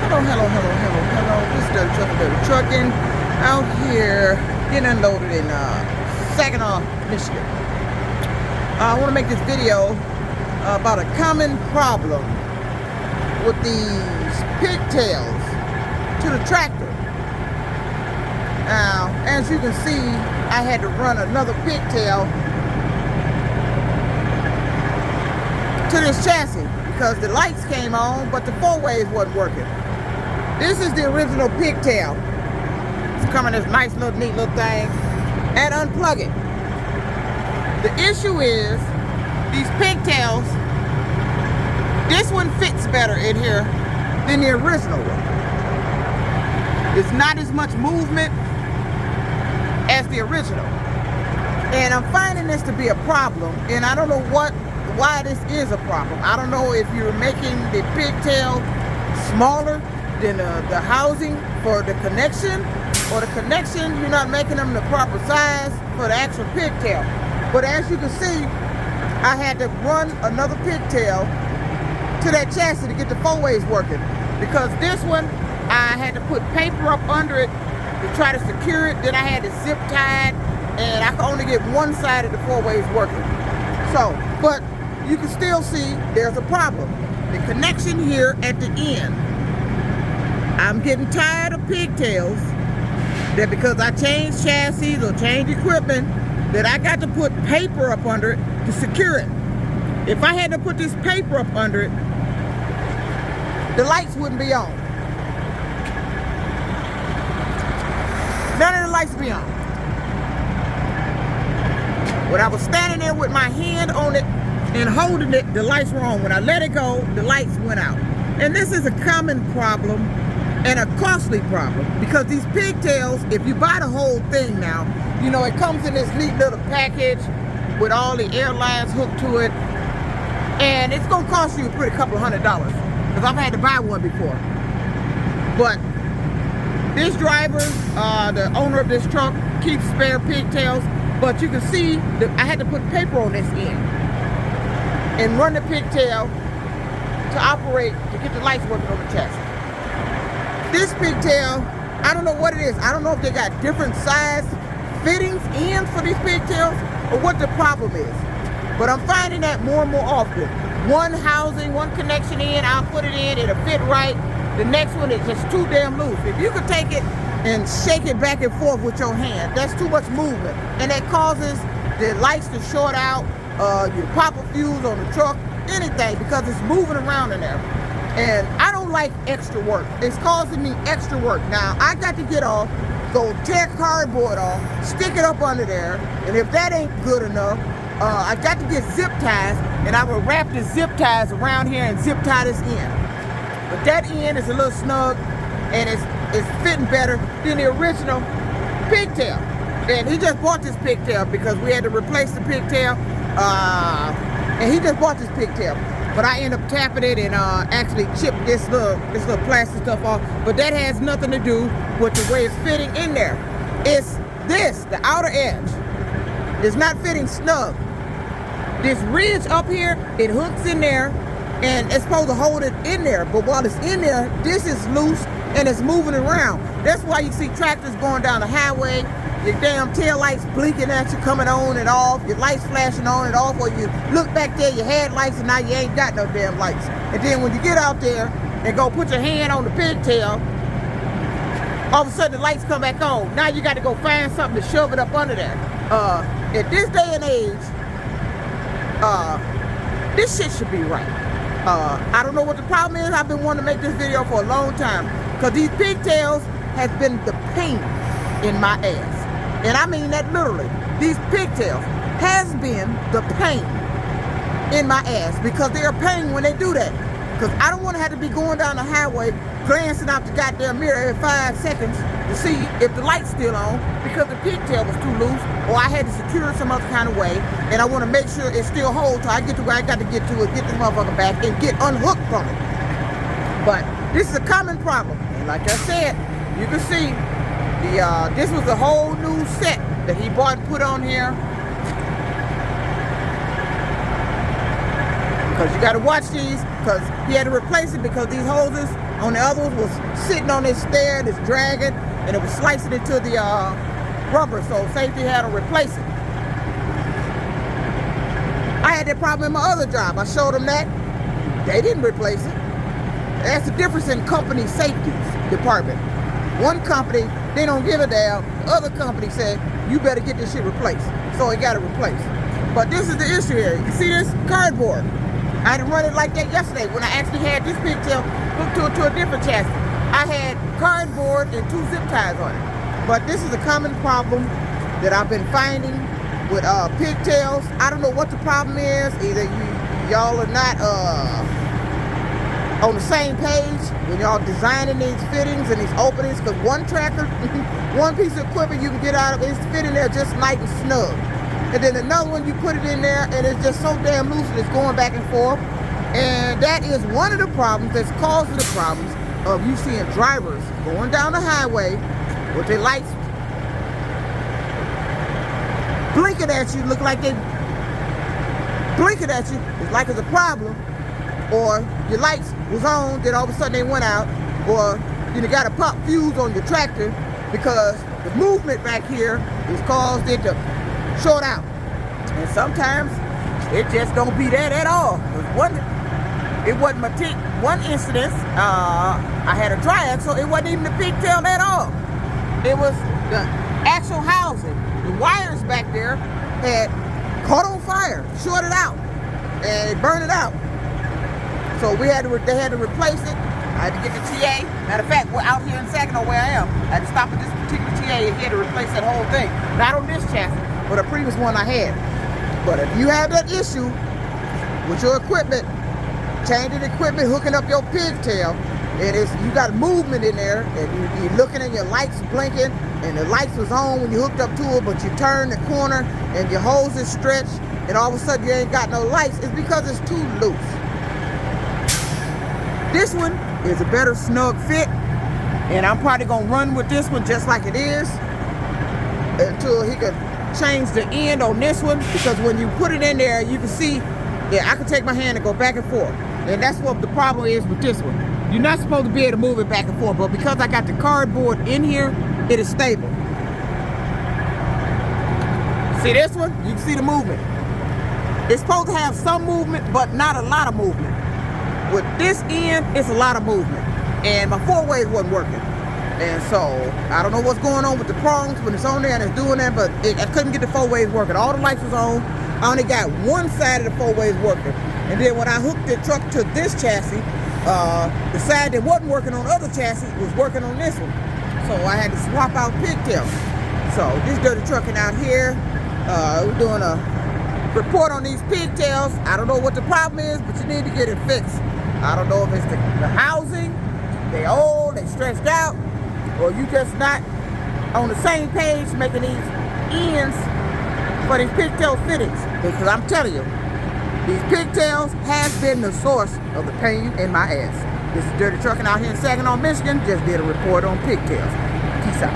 Hello. This is Dirty Trucking out here getting unloaded in Saginaw, Michigan. I want to make this video about a common problem with these pigtails to the tractor. Now, as you can see, I had to run another pigtail to this chassis because the lights came on, but the four-ways wasn't working. This is the original pigtail. It's coming in this nice little neat little thing. And unplug it. The issue is these pigtails, this one fits better in here than the original one. It's not as much movement as the original. And I'm finding this to be a problem, and I don't know why this is a problem. I don't know if you're making the pigtail smaller than the housing for the connection, or the connection, you're not making them the proper size for the actual pigtail. But as you can see, I had to run another pigtail to that chassis to get the four-ways working, because this one, I had to put paper up under it to try to secure it. Then I had to zip tie it, and I could only get one side of the four-ways working. So, but you can still see there's a problem. The connection here at the end. I'm getting tired of pigtails that because I changed chassis or changed equipment, that I got to put paper up under it to secure it. If I had to put this paper up under it, the lights wouldn't be on. None of the lights would be on. When I was standing there with my hand on it and holding it, the lights were on. When I let it go, the lights went out. And this is a common problem and a costly problem, because these pigtails, if you buy the whole thing now, you know, it comes in this neat little package with all the air lines hooked to it, and it's gonna cost you a pretty couple $100, because I've had to buy one before. But this driver, the owner of this truck, keeps spare pigtails, but you can see that I had to put paper on this end and run the pigtail to operate, to get the lights working on the chassis. This pigtail, I don't know what it is. I don't know if they got different size fittings in for these pigtails or what the problem is. But I'm finding that more and more often. One housing, one connection in, I'll put it in, it'll fit right. The next one is just too damn loose. If you could take it and shake it back and forth with your hand, that's too much movement. And that causes the lights to short out, you pop a fuse on the truck, anything, because it's moving around in there. And I don't like extra work. It's causing me extra work. Now, I got to get off, go tear cardboard off, stick it up under there, and if that ain't good enough, I got to get zip ties, and I will wrap the zip ties around here and zip tie this end. But that end is a little snug, and it's fitting better than the original pigtail. And he just bought this pigtail because we had to replace the pigtail, and he just bought this pigtail. But I end up tapping it and actually chipped this little plastic stuff off. But that has nothing to do with the way it's fitting in there. It's this, the outer edge. It's not fitting snug. This ridge up here, it hooks in there, and it's supposed to hold it in there. But while it's in there, this is loose and it's moving around. That's why you see tractors going down the highway, your damn tail lights blinking at you, coming on and off, your lights flashing on and off, or you look back there, your headlights, and now you ain't got no damn lights. And then when you get out there and go put your hand on the pigtail, all of a sudden the lights come back on. Now you got to go find something to shove it up under there. At this day and age, this shit should be right. I don't know what the problem is. I've been wanting to make this video for a long time, because these pigtails has been the pain in my ass. And I mean that literally. These pigtails has been the pain in my ass, because they are pain when they do that. Because I don't want to have to be going down the highway glancing out the goddamn mirror every 5 seconds to see if the light's still on, because the pigtail was too loose, or I had to secure it some other kind of way, and I want to make sure it still holds till I get to where I got to get to it, get this motherfucker back, and get unhooked from it. But this is a common problem. And like I said, you can see this was a whole new set that he bought and put on here. Because you got to watch these, because he had to replace it because these hoses on the other one was sitting on this stair, this dragging, and it was slicing into the rubber, so safety had to replace it. I had that problem in my other job. I showed them that. They didn't replace it. That's the difference in company safety department. One company, they don't give a damn. The other company said, you better get this shit replaced. So it got it replaced. But this is the issue here. You see this? Cardboard. I didn't run it like that yesterday when I actually had this pigtail hooked to a different chassis. I had cardboard and 2 zip ties on it. But this is a common problem that I've been finding with pigtails. I don't know what the problem is. Either y'all are not on the same page when y'all designing these fittings and these openings, because one tractor, one piece of equipment you can get out of it's fitting there just nice and snug. And then another one, you put it in there and it's just so damn loose that it's going back and forth. And that is one of the problems that's causing the problems of you seeing drivers going down the highway with their lights blinking at you, look like they blinking at you. It's like it's a problem. Or your lights was on, then all of a sudden they went out. Or you got to pop fuse on your tractor because the movement back here has caused it to short out. And sometimes it just don't be that at all. It wasn't one incident. I had a dry axle. It wasn't even the pigtail at all. It was the actual housing. The wires back there had caught on fire, shorted out, and it burned it out. So they had to replace it. I had to get the TA. Matter of fact, we're out here in Saginaw where I am. I had to stop at this particular TA and he had to replace that whole thing. Not on this chassis, but a previous one I had. But if you have that issue with your equipment, changing equipment, hooking up your pigtail, and you got movement in there, and you're looking and your lights blinking, and the lights was on when you hooked up to it, but you turn the corner and your hose is stretched, and all of a sudden you ain't got no lights, it's because it's too loose. This one is a better snug fit, and I'm probably gonna run with this one just like it is until he can change the end on this one, because when you put it in there, you can see that I can take my hand and go back and forth. And that's what the problem is with this one. You're not supposed to be able to move it back and forth, but because I got the cardboard in here, it is stable. See this one? You can see the movement. It's supposed to have some movement, but not a lot of movement. With this end, it's a lot of movement. And my 4-ways wasn't working. And so, I don't know what's going on with the prongs when it's on there and it's doing that, but I couldn't get the 4-ways working. All the lights was on. I only got one side of the 4-ways working. And then when I hooked the truck to this chassis, the side that wasn't working on the other chassis was working on this one. So I had to swap out pigtails. So this dirty trucking out here, we're doing a report on these pigtails. I don't know what the problem is, but you need to get it fixed. I don't know if it's the housing, they old, they stretched out, or you just not on the same page making these ends for these pigtail fittings. Because I'm telling you, these pigtails has been the source of the pain in my ass. This is Dirty Trucking out here in Saginaw, Michigan. Just did a report on pigtails. Peace out.